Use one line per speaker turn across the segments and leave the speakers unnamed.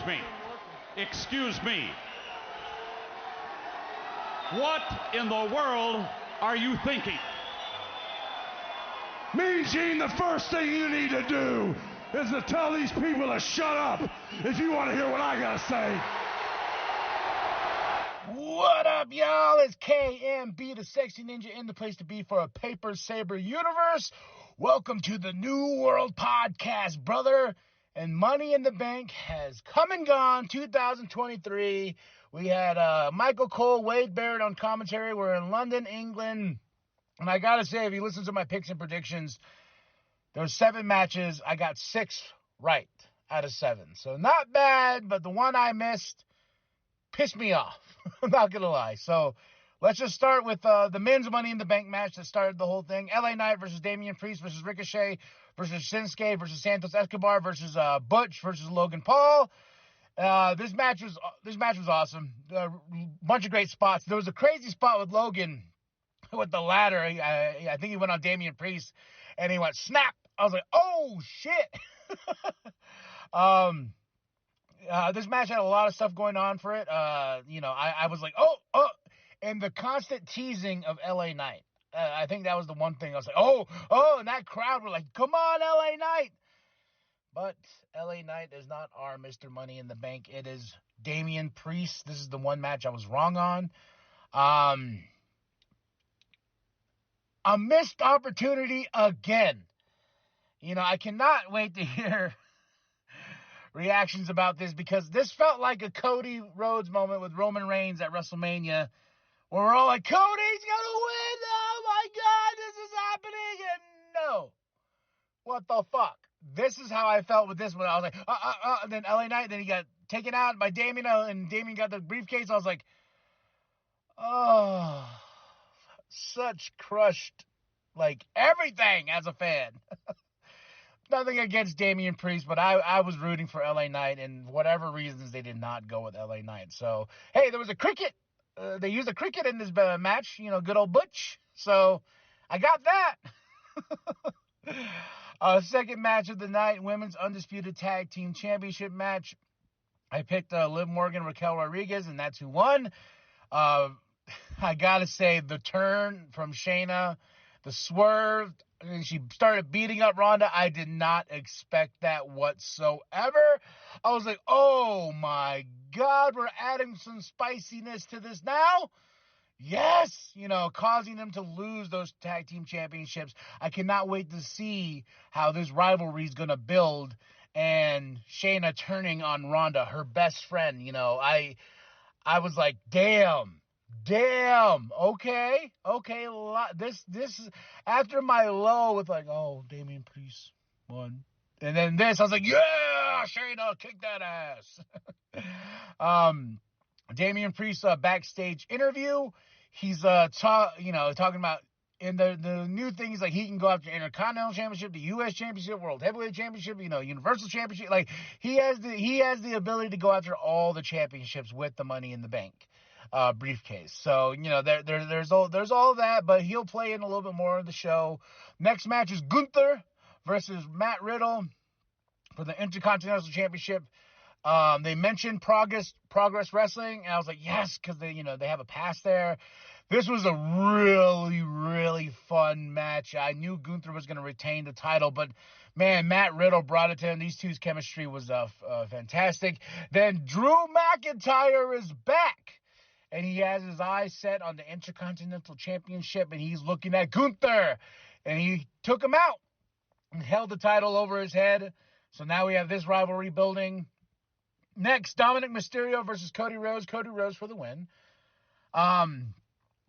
Excuse me. Excuse me. What in the world are you thinking?
Mean Gene, the first thing you need to do is to tell these people to shut up if you want to hear what I gotta say.
What up, y'all? It's KMB, the Sexy Ninja, in the place to be for a Paper Saber universe. Welcome to the New World Podcast, brother. And Money in the Bank has come and gone, 2023. We had Michael Cole, Wade Barrett on commentary. We're in London, England. And I got to say, if you listen to my picks and predictions, there were 7 matches. I got 6 right out of 7. So not bad, but the one I missed pissed me off. I'm not going to lie. So let's just start with the men's Money in the Bank match that started the whole thing. LA Knight versus Damian Priest versus Ricochet versus Shinsuke versus Santos Escobar versus Butch versus Logan Paul. This match was awesome. A bunch of great spots. There was a crazy spot with Logan with the ladder. I think he went on Damian Priest and he went snap. I was like, oh shit. This match had a lot of stuff going on for it. I was like, oh, and the constant teasing of LA Knight. I think that was the one thing I was like, oh, and that crowd were like, come on, LA Knight. But LA Knight is not our Mr. Money in the Bank. It is Damian Priest. This is the one match I was wrong on. A missed opportunity again. I cannot wait to hear reactions about this because this felt like a Cody Rhodes moment with Roman Reigns at WrestleMania where we're all like, Cody's gonna win! Oh my God, this is happening! And no. What the fuck? This is how I felt with this one. I was like, and then LA Knight, then he got taken out by Damian, and Damian got the briefcase. I was like, oh, such crushed, like, everything as a fan. Nothing against Damian Priest, but I was rooting for LA Knight, and whatever reasons, they did not go with LA Knight. So, hey, there was a cricket. They used a cricket in this match, good old Butch. So, I got that. Second match of the night, Women's Undisputed Tag Team Championship match. I picked Liv Morgan, Raquel Rodriguez, and that's who won. I got to say, the turn from Shayna, the swerve, and she started beating up Ronda. I did not expect that whatsoever. I was like, oh my God, we're adding some spiciness to this now. Yes, causing them to lose those tag team championships. I cannot wait to see how this rivalry is going to build and Shayna turning on Ronda, her best friend. I was like, damn. Okay. This after my low with like, oh, Damian Priest won. And then this, I was like, yeah, Shayna, kick that ass. Damian Priest backstage interview. He's talking about in the new thing. He's like, he can go after Intercontinental Championship, the U.S. Championship, World Heavyweight Championship, Universal Championship. Like he has the ability to go after all the championships with the Money in the Bank briefcase. So there's all of that, but he'll play in a little bit more of the show. Next match is Gunther versus Matt Riddle for the Intercontinental Championship. They mentioned Progress Wrestling, and I was like, yes, because they have a pass there. This was a really, really fun match. I knew Gunther was going to retain the title, but man, Matt Riddle brought it to him. These two's chemistry was fantastic. Then Drew McIntyre is back, and he has his eyes set on the Intercontinental Championship, and he's looking at Gunther, and he took him out and held the title over his head. So now we have this rivalry building. Next, Dominic Mysterio versus Cody Rhodes. Cody Rhodes for the win.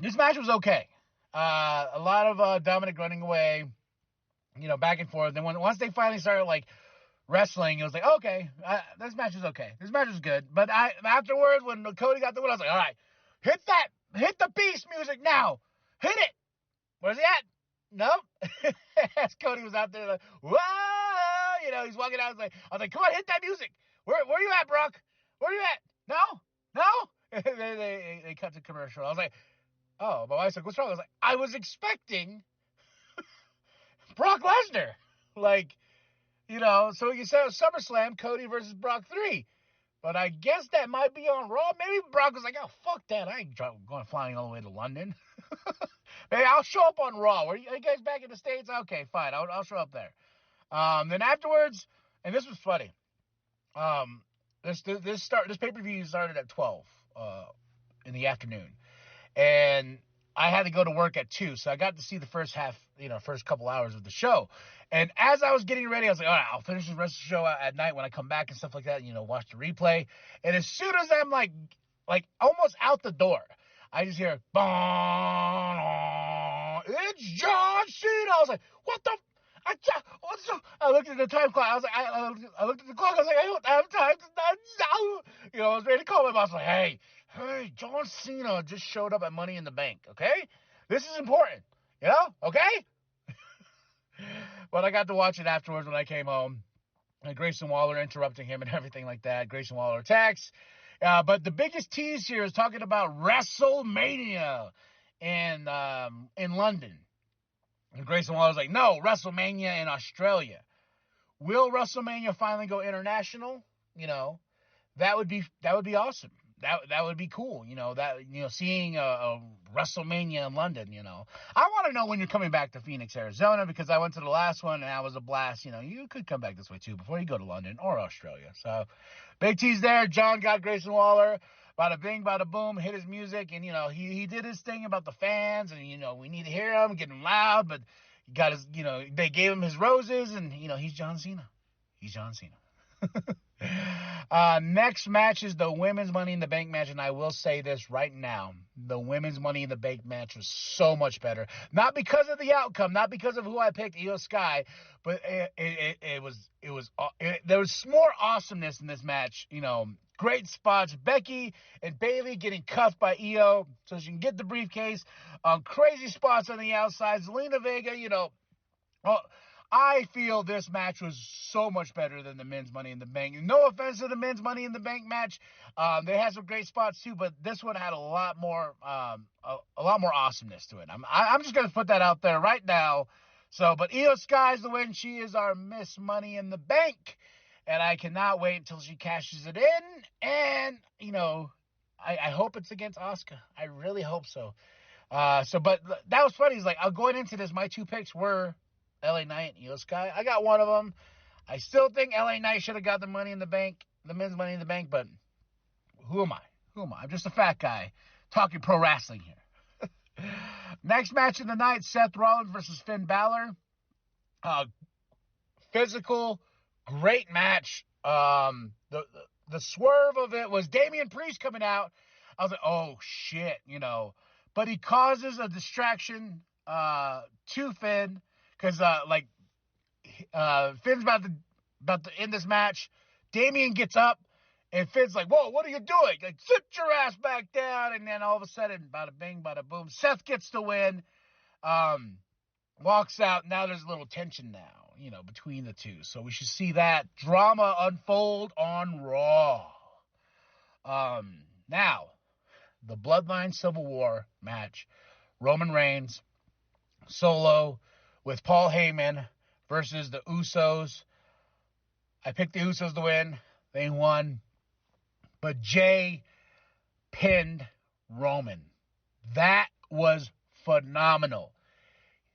This match was okay. A lot of Dominic running away, back and forth. Then once they finally started like wrestling, it was like, okay, this match is okay. This match is good. But afterwards, when Cody got the win, I was like, all right, hit the beast music now. Hit it. Where's he at? Nope. As Cody was out there like, whoa, he's walking out. I was like, come on, hit that music. Where you at, Brock? Where you at? No? they cut to commercial. I was like, oh, my wife's like, what's wrong? I was like, I was expecting Brock Lesnar. So you said SummerSlam, Cody versus Brock 3. But I guess that might be on Raw. Maybe Brock was like, oh, fuck that. I ain't going flying all the way to London. Maybe I'll show up on Raw. Are you guys back in the States? Okay, fine. I'll show up there. Then afterwards, and this was funny. This pay-per-view started at 12 in the afternoon. And I had to go to work at 2, so I got to see the first couple hours of the show. And as I was getting ready, I was like, all right, I'll finish the rest of the show at night when I come back and stuff like that, watch the replay. And as soon as I'm like almost out the door, I just hear, it's John Cena. I was like, what the? I looked at the time clock. I was like, I looked at the clock. I was like, I don't have time to. I was ready to call my boss. Like, hey, John Cena just showed up at Money in the Bank. Okay, this is important. Okay. But I got to watch it afterwards when I came home. And Grayson Waller interrupting him and everything like that. Grayson Waller attacks. But the biggest tease here is talking about WrestleMania in London. And Grayson Waller's like, no, WrestleMania in Australia. Will WrestleMania finally go international? That would be awesome. That would be cool. Seeing a WrestleMania in London. I want to know when you're coming back to Phoenix, Arizona, because I went to the last one and that was a blast. You could come back this way too before you go to London or Australia. So big tease there. John got Grayson Waller. Bada bing, bada boom, hit his music, and, he did his thing about the fans, and, we need to hear him, getting loud, but he got his, they gave him his roses, and, he's John Cena. He's John Cena. Next match is the Women's Money in the Bank match, and I will say this right now. The Women's Money in the Bank match was so much better. Not because of the outcome, not because of who I picked, Io Sky, but there was more awesomeness in this match, Great spots. Becky and Bayley getting cuffed by Io so she can get the briefcase. Crazy spots on the outside. Zelina Vega, I feel this match was so much better than the Men's Money in the Bank. No offense to the Men's Money in the Bank match. They had some great spots too, but this one had a lot more awesomeness to it. I'm just going to put that out there right now. But Io Sky's the win. She is our Miss Money in the Bank. And I cannot wait until she cashes it in. And, I hope it's against Asuka. I really hope so. But that was funny. It's like, going into this, my 2 picks were LA Knight and Io Sky. I got one of them. I still think LA Knight should have got the Money in the Bank, the Men's Money in the Bank. But who am I? I'm just a fat guy talking pro wrestling here. Next match of the night, Seth Rollins versus Finn Balor. Physical, great match. The swerve of it was Damian Priest coming out. I was like, oh shit, But he causes a distraction to Finn because Finn's about to end this match. Damian gets up and Finn's like, whoa, what are you doing? Like, sit your ass back down. And then all of a sudden, bada bing, bada boom, Seth gets the win. Walks out. Now there's a little tension now, between the two. So we should see that drama unfold on Raw. Now, the Bloodline Civil War match. Roman Reigns, solo, with Paul Heyman versus the Usos. I picked the Usos to win. They won. But Jay pinned Roman. That was phenomenal.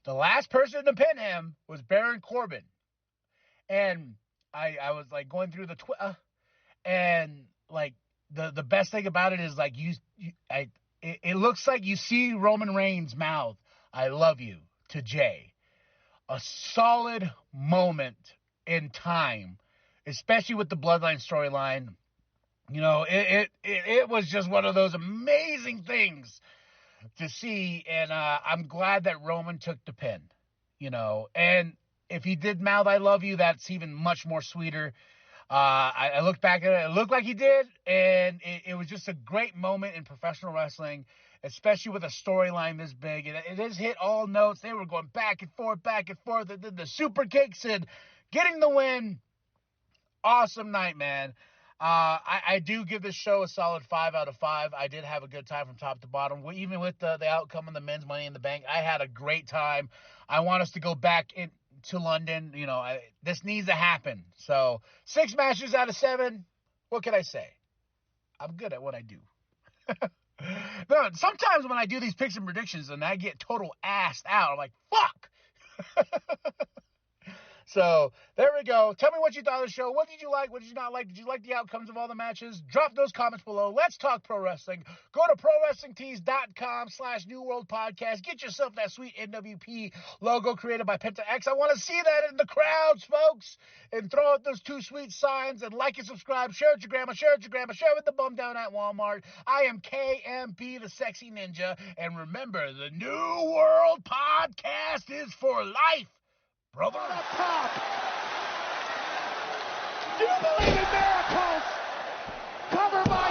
The last person to pin him was Baron Corbin. And I was like going through the Twitter, and like the best thing about it is like it looks like you see Roman Reigns' mouth, I love you, to Jay. A solid moment in time, especially with the Bloodline storyline. It was just one of those amazing things to see, and I'm glad that Roman took the pin, and if he did mouth I love you, that's even much more sweeter. I looked back at it looked like he did, and it was just a great moment in professional wrestling, especially with a storyline this big, and it has hit all notes. They were going back and forth, the super kicks and getting the win. Awesome night, man. I do give this show a solid 5 out of 5. I did have a good time from top to bottom. Even with the outcome of the Men's Money in the Bank, I had a great time. I want us to go back to London. This needs to happen. So 6 matches out of 7. What can I say? I'm good at what I do. No, sometimes when I do these picks and predictions and I get total assed out, I'm like, fuck. So there we go. Tell me what you thought of the show. What did you like? What did you not like? Did you like the outcomes of all the matches? Drop those comments below. Let's talk pro wrestling. Go to prowrestlingtees.com/New World Podcast. Get yourself that sweet nWp logo created by Penta X. I want to see that in the crowds, folks. And throw out those 2 sweet signs and like and subscribe. Share it with your grandma. Share it with your grandma. Share it with the bum down at Walmart. I am KMP, the sexy ninja. And remember, the New World Podcast is for life. Brother up top. Do you believe in miracles? Cover my